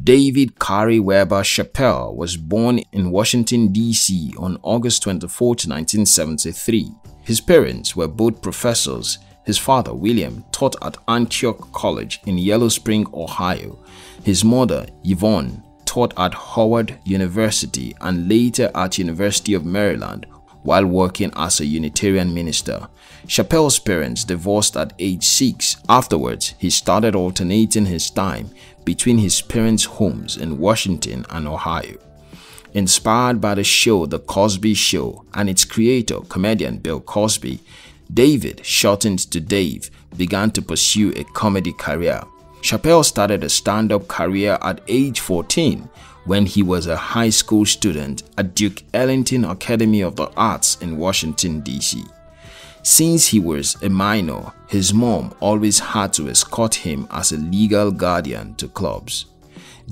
David Khari Webber Chappelle was born in Washington, D.C. on August 24, 1973. His parents were both professors. His father, William, taught at Antioch College in Yellow Spring, Ohio. His mother, Yvonne, taught at Howard University and later at University of Maryland while working as a Unitarian minister. Chappelle's parents divorced at age 6. Afterwards, he started alternating his time between his parents' homes in Washington and Ohio. Inspired by the show The Cosby Show and its creator, comedian Bill Cosby, David, shortened to Dave, began to pursue a comedy career. Chappelle started a stand-up career at age 14 when he was a high school student at Duke Ellington Academy of the Arts in Washington, D.C. Since he was a minor, his mom always had to escort him as a legal guardian to clubs.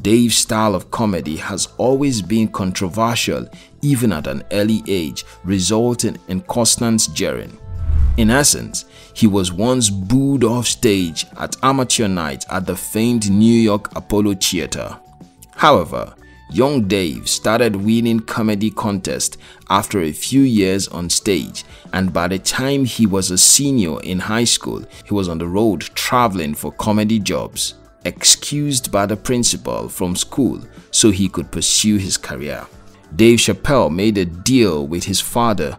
Dave's style of comedy has always been controversial even at an early age, resulting in constant jeering. In essence, he was once booed off stage at amateur night at the famed New York Apollo Theater. However, young Dave started winning comedy contests after a few years on stage, and by the time he was a senior in high school, he was on the road traveling for comedy jobs, excused by the principal from school so he could pursue his career. Dave Chappelle made a deal with his father.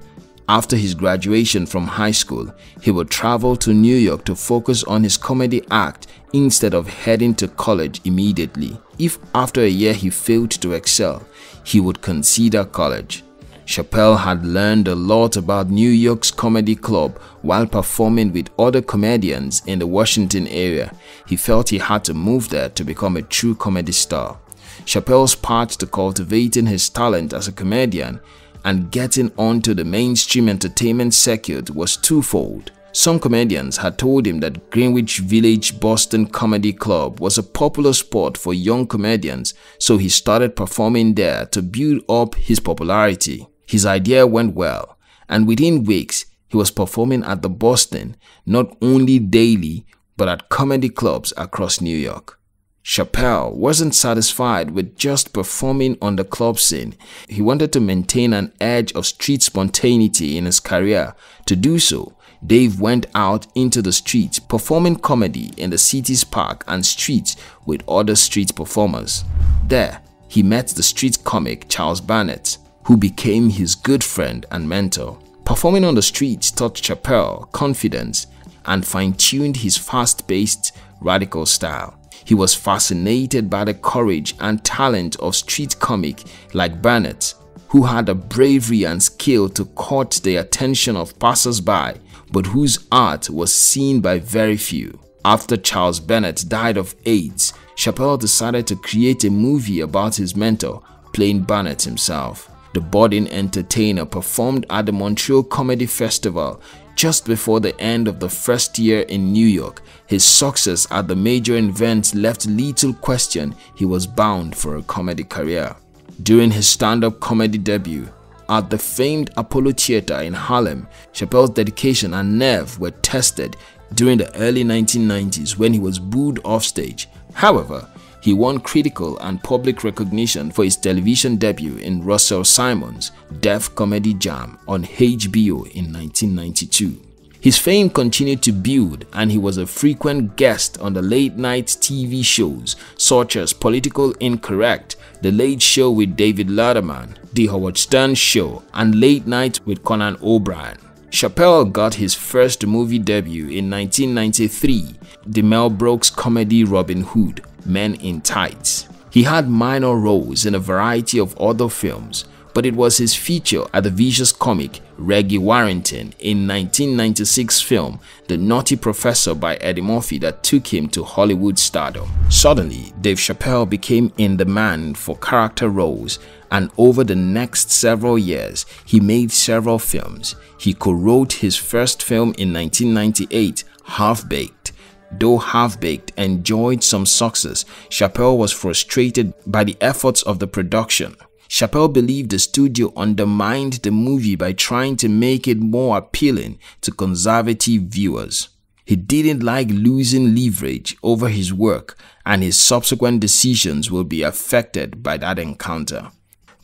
After his graduation from high school, he would travel to New York to focus on his comedy act instead of heading to college immediately. If after a year he failed to excel, he would consider college. Chappelle had learned a lot about New York's comedy club while performing with other comedians in the Washington area. He felt he had to move there to become a true comedy star. Chappelle's path to cultivating his talent as a comedian and getting onto the mainstream entertainment circuit was twofold. Some comedians had told him that Greenwich Village Boston Comedy Club was a popular spot for young comedians, so he started performing there to build up his popularity. His idea went well, and within weeks, he was performing at the Boston, not only daily, but at comedy clubs across New York. Chappelle wasn't satisfied with just performing on the club scene. He wanted to maintain an edge of street spontaneity in his career. To do so, Dave went out into the streets, performing comedy in the city's park and streets with other street performers. There, he met the street comic Charles Barnett, who became his good friend and mentor. Performing on the streets taught Chappelle confidence and fine-tuned his fast-paced, radical style. He was fascinated by the courage and talent of street comic like Barnett, who had the bravery and skill to court the attention of passers-by, but whose art was seen by very few. After Charles Barnett died of AIDS, Chappelle decided to create a movie about his mentor, playing Barnett himself. The budding entertainer performed at the Montreal Comedy Festival just before the end of the first year in New York. His success at the major events left little question he was bound for a comedy career. During his stand-up comedy debut at the famed Apollo Theater in Harlem, Chappelle's dedication and nerve were tested during the early 1990s when he was booed off stage. However, he won critical and public recognition for his television debut in Russell Simon's Def Comedy Jam on HBO in 1992. His fame continued to build, and he was a frequent guest on the late-night TV shows such as Political Incorrect, The Late Show with David Letterman, The Howard Stern Show, and Late Night with Conan O'Brien. Chappelle got his first movie debut in 1993, the Mel Brooks comedy Robin Hood, Men in Tights. He had minor roles in a variety of other films, but it was his feature at the vicious comic Reggie Warrington in 1996 film The Naughty Professor by Eddie Murphy that took him to Hollywood stardom. Suddenly, Dave Chappelle became in demand for character roles, and over the next several years, he made several films. He co-wrote his first film in 1998, Half-Baked. Though Half-Baked enjoyed some success, Chappelle was frustrated by the efforts of the production. Chappelle believed the studio undermined the movie by trying to make it more appealing to conservative viewers. He didn't like losing leverage over his work, and his subsequent decisions will be affected by that encounter.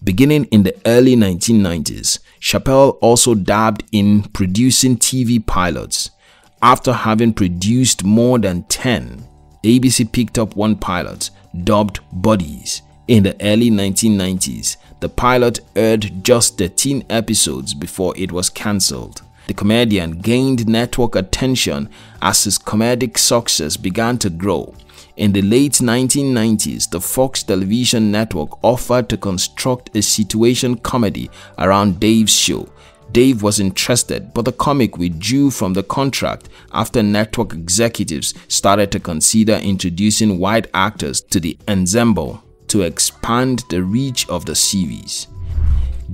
Beginning in the early 1990s, Chappelle also dabbed in producing TV pilots. After having produced more than 10, ABC picked up one pilot, dubbed Buddies. In the early 1990s, the pilot aired just 13 episodes before it was cancelled. The comedian gained network attention as his comedic success began to grow. In the late 1990s, the Fox television network offered to construct a situation comedy around Dave's show. Dave was interested, but the comic withdrew from the contract after network executives started to consider introducing white actors to the ensemble to expand the reach of the series.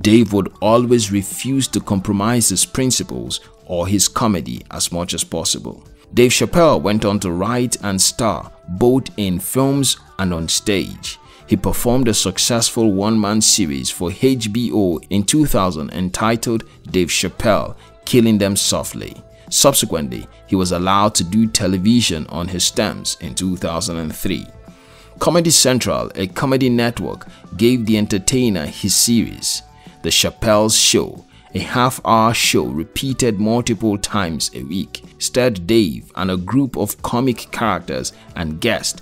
Dave would always refuse to compromise his principles or his comedy as much as possible. Dave Chappelle went on to write and star both in films and on stage. He performed a successful one-man series for HBO in 2000 entitled Dave Chappelle, Killing Them Softly. Subsequently, he was allowed to do television on his terms in 2003. Comedy Central, a comedy network, gave the entertainer his series, The Chappelle's Show, a half-hour show repeated multiple times a week, starred Dave and a group of comic characters and guests.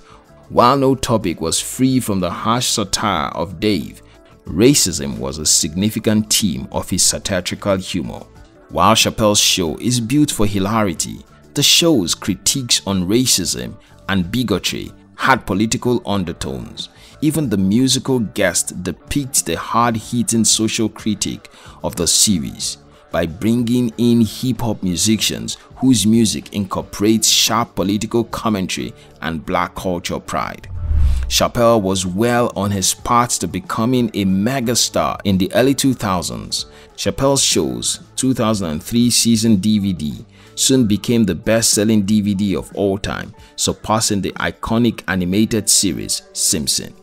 While no topic was free from the harsh satire of Dave, racism was a significant theme of his satirical humor. While Chappelle's show is built for hilarity, the show's critiques on racism and bigotry had political undertones. Even the musical guest depicts the hard-hitting social critique of the series by bringing in hip-hop musicians whose music incorporates sharp political commentary and black culture pride. Chappelle was well on his path to becoming a megastar in the early 2000s. Chappelle's Show's 2003 season DVD soon became the best-selling DVD of all time, surpassing the iconic animated series Simpson.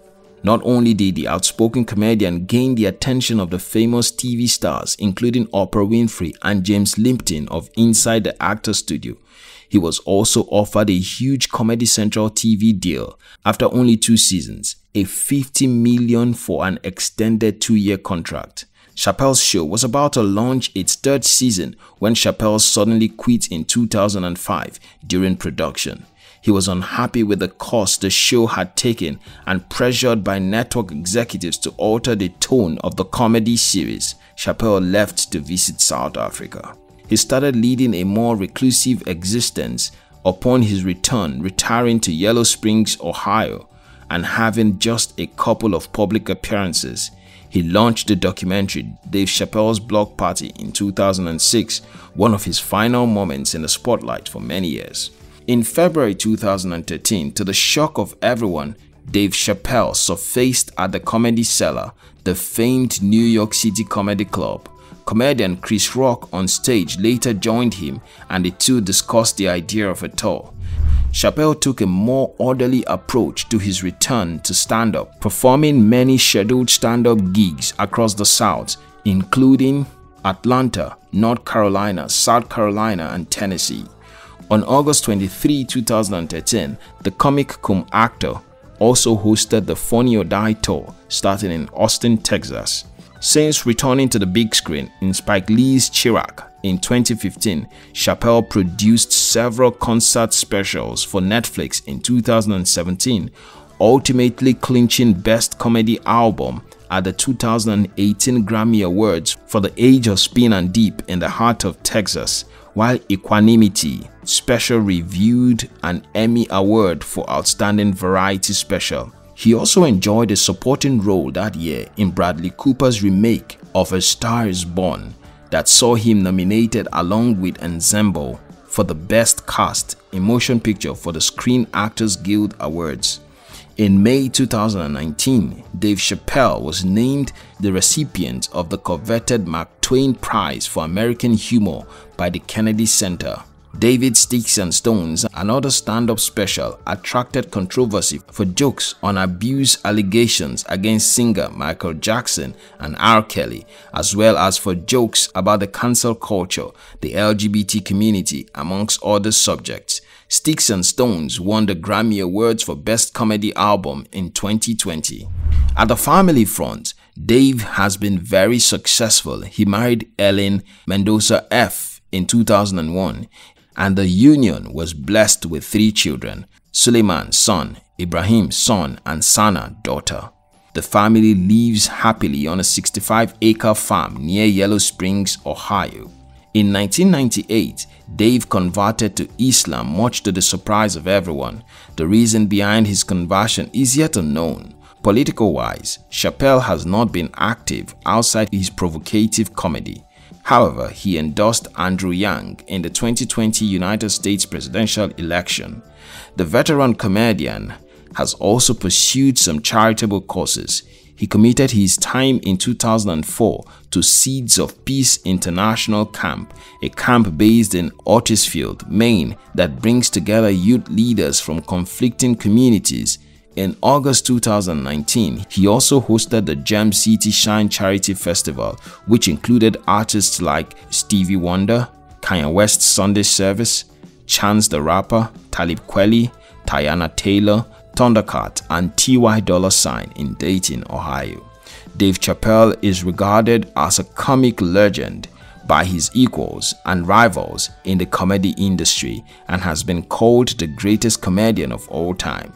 Not only did the outspoken comedian gain the attention of the famous TV stars including Oprah Winfrey and James Lipton of Inside the Actors Studio, he was also offered a huge Comedy Central TV deal after only 2 seasons, a $50 million for an extended 2-year contract. Chappelle's Show was about to launch its 3rd season when Chappelle suddenly quit in 2005 during production. He was unhappy with the course the show had taken and pressured by network executives to alter the tone of the comedy series. Chappelle left to visit South Africa. He started leading a more reclusive existence upon his return, retiring to Yellow Springs, Ohio, and having just a couple of public appearances. He launched the documentary Dave Chappelle's Block Party in 2006, one of his final moments in the spotlight for many years. In February 2013, to the shock of everyone, Dave Chappelle surfaced at the Comedy Cellar, the famed New York City comedy club. Comedian Chris Rock on stage later joined him and the two discussed the idea of a tour. Chappelle took a more orderly approach to his return to stand-up, performing many scheduled stand-up gigs across the South, including Atlanta, North Carolina, South Carolina, and Tennessee. On August 23, 2013, the comic cum actor also hosted the Funny or Die tour starting in Austin, Texas. Since returning to the big screen in Spike Lee's Chirac in 2015, Chappelle produced several concert specials for Netflix in 2017, ultimately clinching Best Comedy Album at the 2018 Grammy Awards for The Age of Spin and Deep in the Heart of Texas, while Equanimity Special reviewed an Emmy Award for Outstanding Variety Special. He also enjoyed a supporting role that year in Bradley Cooper's remake of A Star is Born that saw him nominated along with Ensemble for the Best Cast in Motion Picture for the Screen Actors Guild Awards. In May 2019, Dave Chappelle was named the recipient of the coveted Mark Twain Prize for American Humor by the Kennedy Center. David Sticks and Stones, another stand-up special, attracted controversy for jokes on abuse allegations against singer Michael Jackson and R. Kelly, as well as for jokes about the cancel culture, the LGBT community, amongst other subjects. Sticks and Stones won the Grammy Awards for Best Comedy Album in 2020. At the family front, Dave has been very successful. He married Ellen Mendoza F. in 2001. And the union was blessed with 3 children: Suleiman, son; Ibrahim, son; and Sana, daughter. The family lives happily on a 65-acre farm near Yellow Springs, Ohio. In 1998, Dave converted to Islam, much to the surprise of everyone. The reason behind his conversion is yet unknown. Political-wise, Chappelle has not been active outside his provocative comedy. However, he endorsed Andrew Yang in the 2020 United States presidential election. The veteran comedian has also pursued some charitable causes. He committed his time in 2004 to Seeds of Peace International Camp, a camp based in Otisfield, Maine that brings together youth leaders from conflicting communities. In August 2019, he also hosted the Gem City Shine Charity Festival, which included artists like Stevie Wonder, Kanye West's Sunday Service, Chance the Rapper, Talib Kweli, Tiana Taylor, Thundercat, and T.Y. Dolla $ign in Dayton, Ohio. Dave Chappelle is regarded as a comic legend by his equals and rivals in the comedy industry and has been called the greatest comedian of all time.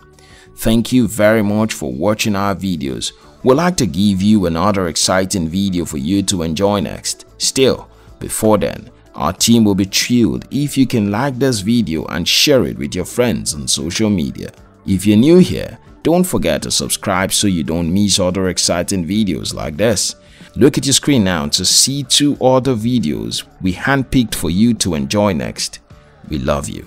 Thank you very much for watching our videos. We'd like to give you another exciting video for you to enjoy next. Still, before then, our team will be thrilled if you can like this video and share it with your friends on social media. If you're new here, don't forget to subscribe so you don't miss other exciting videos like this. Look at your screen now to see 2 other videos we handpicked for you to enjoy next. We love you.